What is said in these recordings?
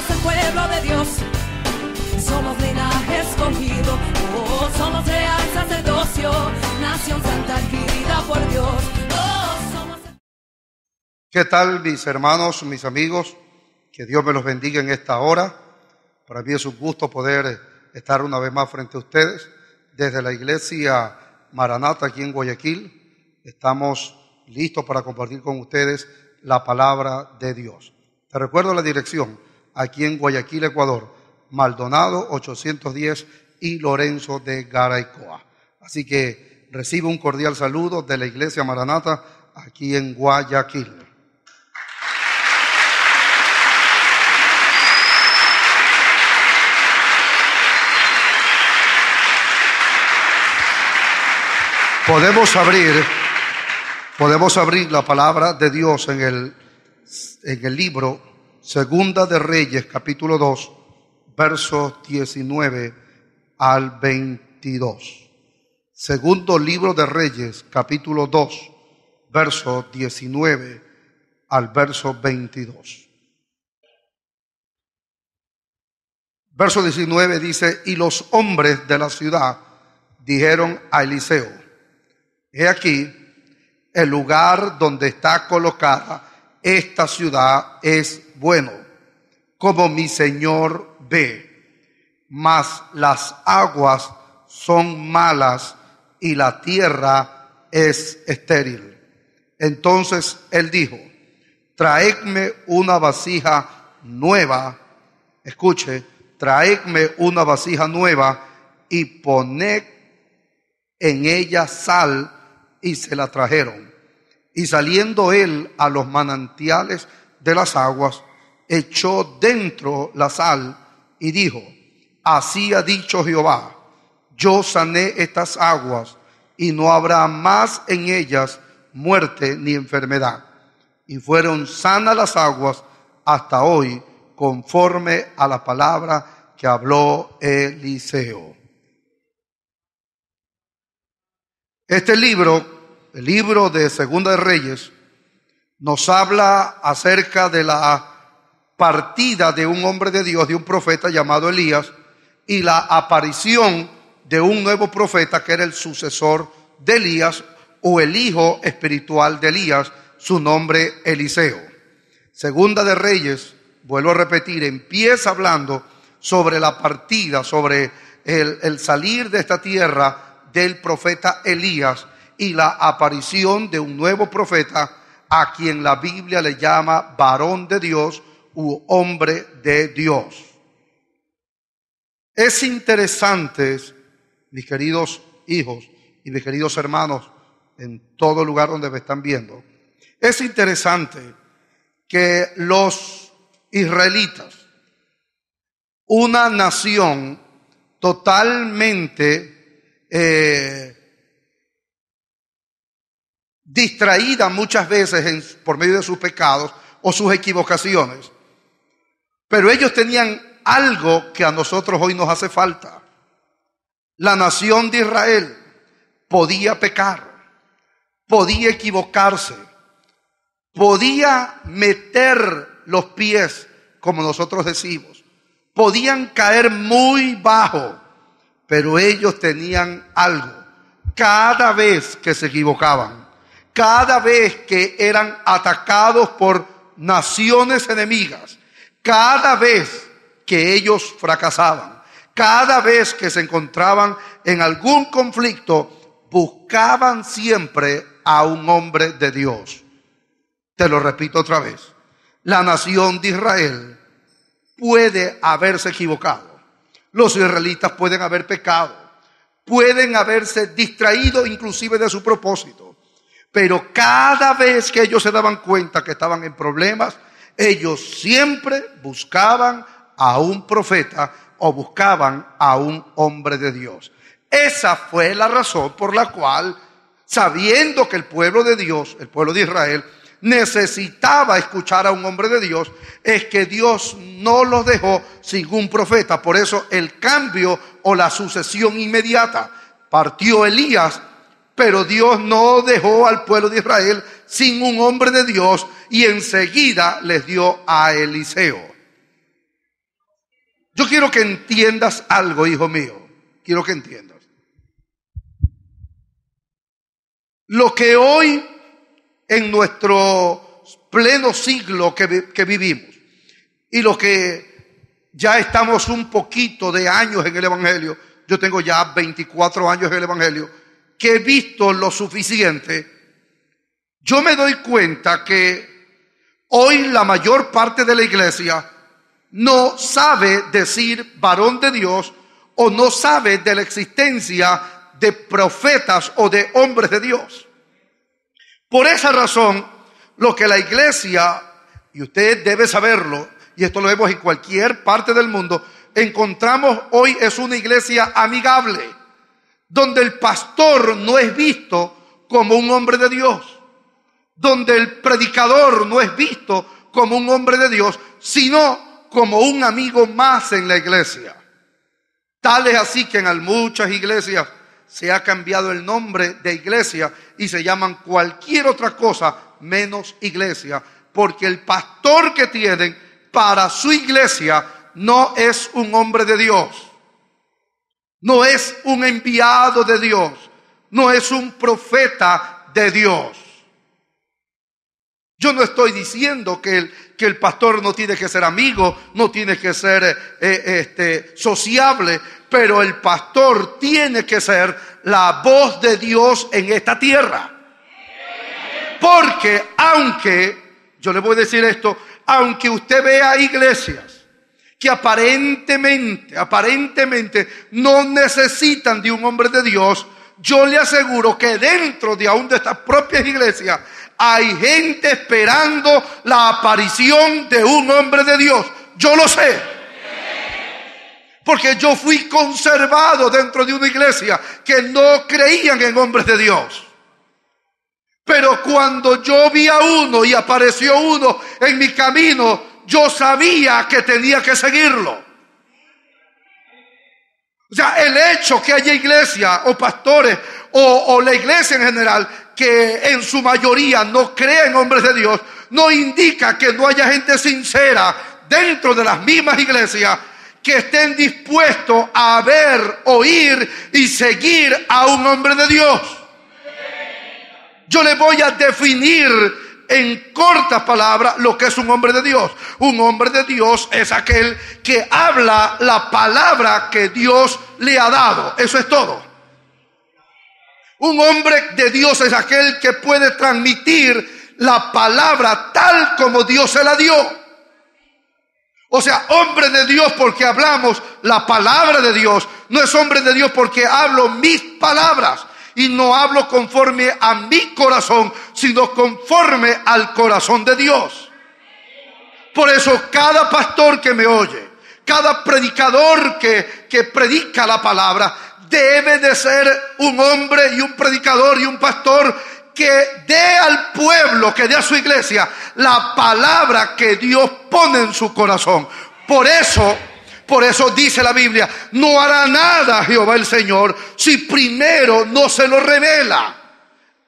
somos el pueblo de Dios, somos linaje escogido, oh, somos real sacerdocio, nación santa adquirida por Dios, oh, somos... ¿Qué tal, mis hermanos, mis amigos? Que Dios me los bendiga en esta hora. Para mí es un gusto poder estar una vez más frente a ustedes desde la iglesia Maranata aquí en Guayaquil. Estamos listos para compartir con ustedes la palabra de Dios. Te recuerdo la dirección, aquí en Guayaquil, Ecuador, Maldonado 810 y Lorenzo de Garaycoa. Así que recibe un cordial saludo de la iglesia Maranata aquí en Guayaquil. Podemos abrir la palabra de Dios en el libro Segunda de Reyes, capítulo 2, versos 19 al 22. Segundo libro de Reyes, capítulo 2, versos 19 al verso 22. Verso 19 dice: y los hombres de la ciudad dijeron a Eliseo: he aquí, el lugar donde está colocada esta ciudad es bueno, como mi señor ve, mas las aguas son malas y la tierra es estéril. Entonces él dijo: traedme una vasija nueva, escuche, traedme una vasija nueva y poned en ella sal, y se la trajeron. Y saliendo él a los manantiales de las aguas, echó dentro la sal y dijo: así ha dicho Jehová, yo sané estas aguas y no habrá más en ellas muerte ni enfermedad. Y fueron sanas las aguas hasta hoy, conforme a la palabra que habló Eliseo. Este libro, el libro de Segunda de Reyes, nos habla acerca de la partida de un hombre de Dios, de un profeta llamado Elías, y la aparición de un nuevo profeta que era el sucesor de Elías, o el hijo espiritual de Elías, su nombre Eliseo. Segunda de Reyes, vuelvo a repetir, empieza hablando sobre la partida, sobre el salir de esta tierra del profeta Elías y la aparición de un nuevo profeta a quien la Biblia le llama varón de Dios u hombre de Dios. Es interesante, mis queridos hijos y mis queridos hermanos en todo lugar donde me están viendo, es interesante que los israelitas, una nación totalmente distraída muchas veces por medio de sus pecados o sus equivocaciones, pero ellos tenían algo que a nosotros hoy nos hace falta. La nación de Israel podía pecar, podía equivocarse, podía meter los pies, como nosotros decimos, podían caer muy bajo, pero ellos tenían algo. Cada vez que se equivocaban, cada vez que eran atacados por naciones enemigas, cada vez que ellos fracasaban, cada vez que se encontraban en algún conflicto, buscaban siempre a un hombre de Dios. Te lo repito otra vez. La nación de Israel puede haberse equivocado. Los israelitas pueden haber pecado, pueden haberse distraído inclusive de su propósito, pero cada vez que ellos se daban cuenta que estaban en problemas, ellos siempre buscaban a un profeta o buscaban a un hombre de Dios. Esa fue la razón por la cual, sabiendo que el pueblo de Dios, el pueblo de Israel, necesitaba escuchar a un hombre de Dios, es que Dios no los dejó sin un profeta. Por eso el cambio o la sucesión inmediata. Partió Elías, pero Dios no dejó al pueblo de Israel sin un hombre de Dios y enseguida les dio a Eliseo. Yo quiero que entiendas algo, hijo mío. Quiero que entiendas. Lo que hoy, en nuestro pleno siglo que vivimos, y lo que ya estamos un poquito de años en el Evangelio, yo tengo ya 24 años en el Evangelio, que he visto lo suficiente, yo me doy cuenta que hoy la mayor parte de la iglesia no sabe decir varón de Dios, o no sabe de la existencia de profetas o de hombres de Dios. Por esa razón, lo que la iglesia, y usted debe saberlo, y esto lo vemos en cualquier parte del mundo, encontramos hoy es una iglesia amigable, donde el pastor no es visto como un hombre de Dios, donde el predicador no es visto como un hombre de Dios, sino como un amigo más en la iglesia. Tal es así que en muchas iglesias se ha cambiado el nombre de iglesia y se llaman cualquier otra cosa menos iglesia, porque el pastor que tienen para su iglesia no es un hombre de Dios, no es un enviado de Dios, no es un profeta de Dios. Yo no estoy diciendo que el pastor no tiene que ser amigo, no tiene que ser sociable, pero el pastor tiene que ser la voz de Dios en esta tierra. Porque aunque, yo le voy a decir esto, aunque usted vea iglesias que aparentemente no necesitan de un hombre de Dios, yo le aseguro que dentro de aún de estas propias iglesias hay gente esperando la aparición de un hombre de Dios. Yo lo sé, porque yo fui conservado dentro de una iglesia que no creían en hombres de Dios. Pero cuando yo vi a uno y apareció uno en mi camino, yo sabía que tenía que seguirlo. O sea, el hecho que haya iglesia o pastores o la iglesia en general que en su mayoría no cree en hombres de Dios, no indica que no haya gente sincera dentro de las mismas iglesias que estén dispuestos a ver, oír y seguir a un hombre de Dios. Yo le voy a definir en cortas palabras lo que es un hombre de Dios. Un hombre de Dios es aquel que habla la palabra que Dios le ha dado. Eso es todo. Un hombre de Dios es aquel que puede transmitir la palabra tal como Dios se la dio. O sea, hombre de Dios porque hablamos la palabra de Dios. No es hombre de Dios porque hablo mis palabras. Y no hablo conforme a mi corazón, sino conforme al corazón de Dios. Por eso cada pastor que me oye, cada predicador que predica la palabra, debe de ser un hombre y un predicador y un pastor que dé al pueblo, que dé a su iglesia la palabra que Dios pone en su corazón. Por eso dice la Biblia, no hará nada Jehová el Señor si primero no se lo revela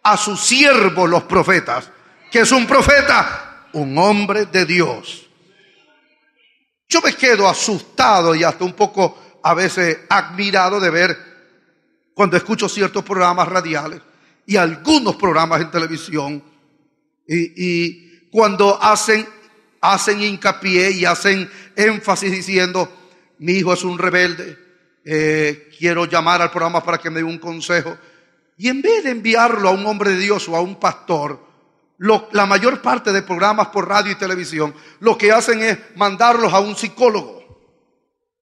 a sus siervos los profetas. ¿Qué es un profeta? Un hombre de Dios. Yo me quedo asustado y hasta un poco a veces admirado de ver cuando escucho ciertos programas radiales y algunos programas en televisión y cuando hacen hincapié y hacen énfasis diciendo: mi hijo es un rebelde, quiero llamar al programa para que me dé un consejo. Y en vez de enviarlo a un hombre de Dios o a un pastor, la mayor parte de programas por radio y televisión lo que hacen es mandarlos a un psicólogo,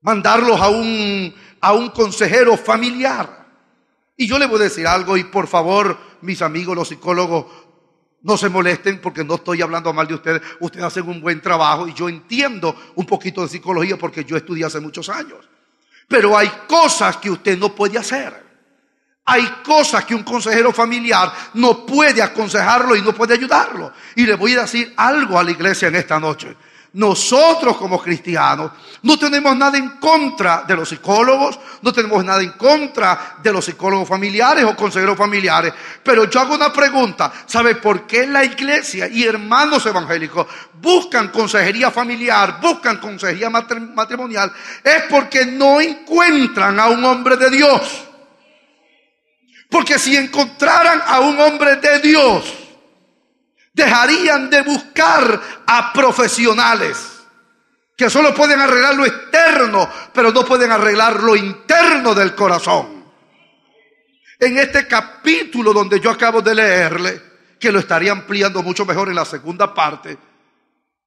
mandarlos a un consejero familiar. Y yo le voy a decir algo, y por favor, mis amigos los psicólogos, no se molesten porque no estoy hablando mal de ustedes. Ustedes hacen un buen trabajo y yo entiendo un poquito de psicología porque yo estudié hace muchos años. Pero hay cosas que usted no puede hacer. Hay cosas que un consejero familiar no puede aconsejarlo y no puede ayudarlo. Y le voy a decir algo a la iglesia en esta noche. Nosotros como cristianos no tenemos nada en contra de los psicólogos, no tenemos nada en contra de los psicólogos familiares o consejeros familiares, pero yo hago una pregunta: ¿sabe por qué la iglesia y hermanos evangélicos buscan consejería familiar, buscan consejería matrimonial? Es porque no encuentran a un hombre de Dios. Porque si encontraran a un hombre de Dios, dejarían de buscar a profesionales que solo pueden arreglar lo externo, pero no pueden arreglar lo interno del corazón. En este capítulo donde yo acabo de leerle, que lo estaría ampliando mucho mejor en la segunda parte,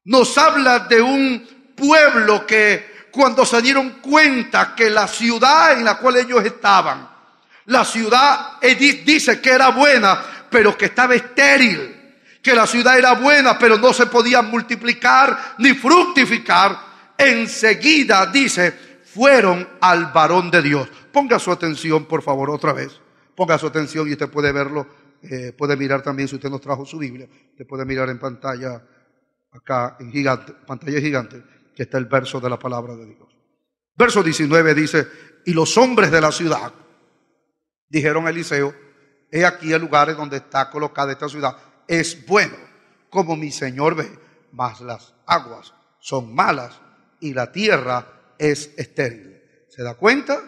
nos habla de un pueblo que cuando se dieron cuenta que la ciudad en la cual ellos estaban, la ciudad dice que era buena, pero que estaba estéril. Que la ciudad era buena, pero no se podía multiplicar ni fructificar. Enseguida, dice, fueron al varón de Dios. Ponga su atención, por favor, otra vez. Ponga su atención y usted puede verlo. Puede mirar también, si usted nos trajo su Biblia, usted puede mirar en pantalla, acá en gigante, pantalla gigante, que está el verso de la palabra de Dios. Verso 19 dice: y los hombres de la ciudad dijeron a Eliseo: he aquí el lugar donde está colocada esta ciudad es bueno, como mi señor ve, mas las aguas son malas y la tierra es estéril. ¿Se da cuenta?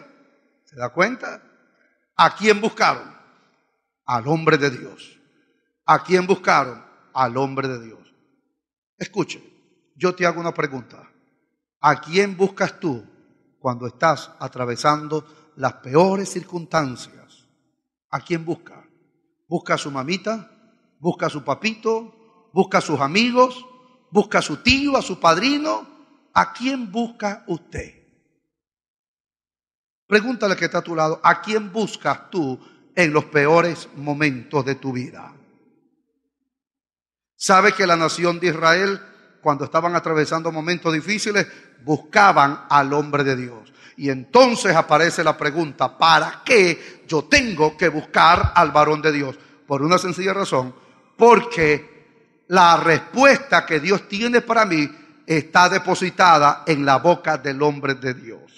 ¿Se da cuenta? ¿A quién buscaron? Al hombre de Dios. ¿A quién buscaron? Al hombre de Dios. Escuche, yo te hago una pregunta. ¿A quién buscas tú cuando estás atravesando las peores circunstancias? ¿A quién busca? ¿Busca a su mamita? ¿Busca a su papito? ¿Busca a sus amigos? ¿Busca a su tío, a su padrino? ¿A quién busca usted? Pregúntale que está a tu lado: ¿a quién buscas tú en los peores momentos de tu vida? ¿Sabe que la nación de Israel, cuando estaban atravesando momentos difíciles, buscaban al hombre de Dios? Y entonces aparece la pregunta: ¿para qué yo tengo que buscar al varón de Dios? Por una sencilla razón: porque la respuesta que Dios tiene para mí está depositada en la boca del hombre de Dios.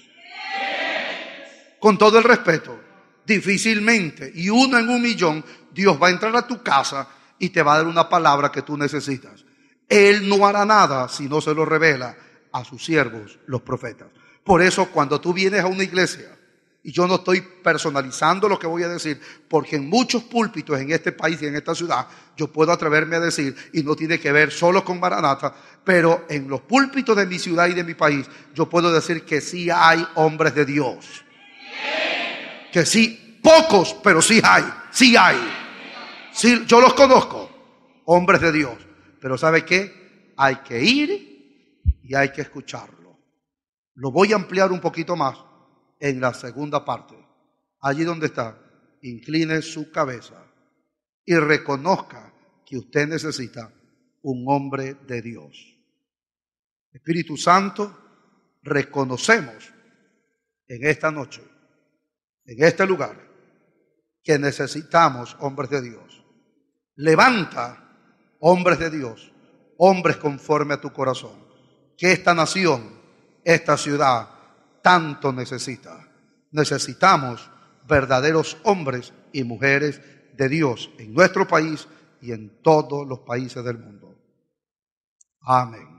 Con todo el respeto, difícilmente, y uno en 1.000.000, Dios va a entrar a tu casa y te va a dar una palabra que tú necesitas. Él no hará nada si no se lo revela a sus siervos, los profetas. Por eso, cuando tú vienes a una iglesia, y yo no estoy personalizando lo que voy a decir, porque en muchos púlpitos en este país y en esta ciudad, yo puedo atreverme a decir, y no tiene que ver solo con Maranatha, pero en los púlpitos de mi ciudad y de mi país, yo puedo decir que sí hay hombres de Dios. Que sí, pocos, pero sí hay, sí hay. Sí, yo los conozco, hombres de Dios. Pero ¿sabe qué? Hay que ir y hay que escucharlo. Lo voy a ampliar un poquito más en la segunda parte. Allí donde está, incline su cabeza y reconozca que usted necesita un hombre de Dios. Espíritu Santo, reconocemos en esta noche, en este lugar, que necesitamos hombres de Dios. Levanta hombres de Dios, hombres conforme a tu corazón, que esta nación, esta ciudad tanto necesita. Necesitamos verdaderos hombres y mujeres de Dios en nuestro país y en todos los países del mundo. Amén.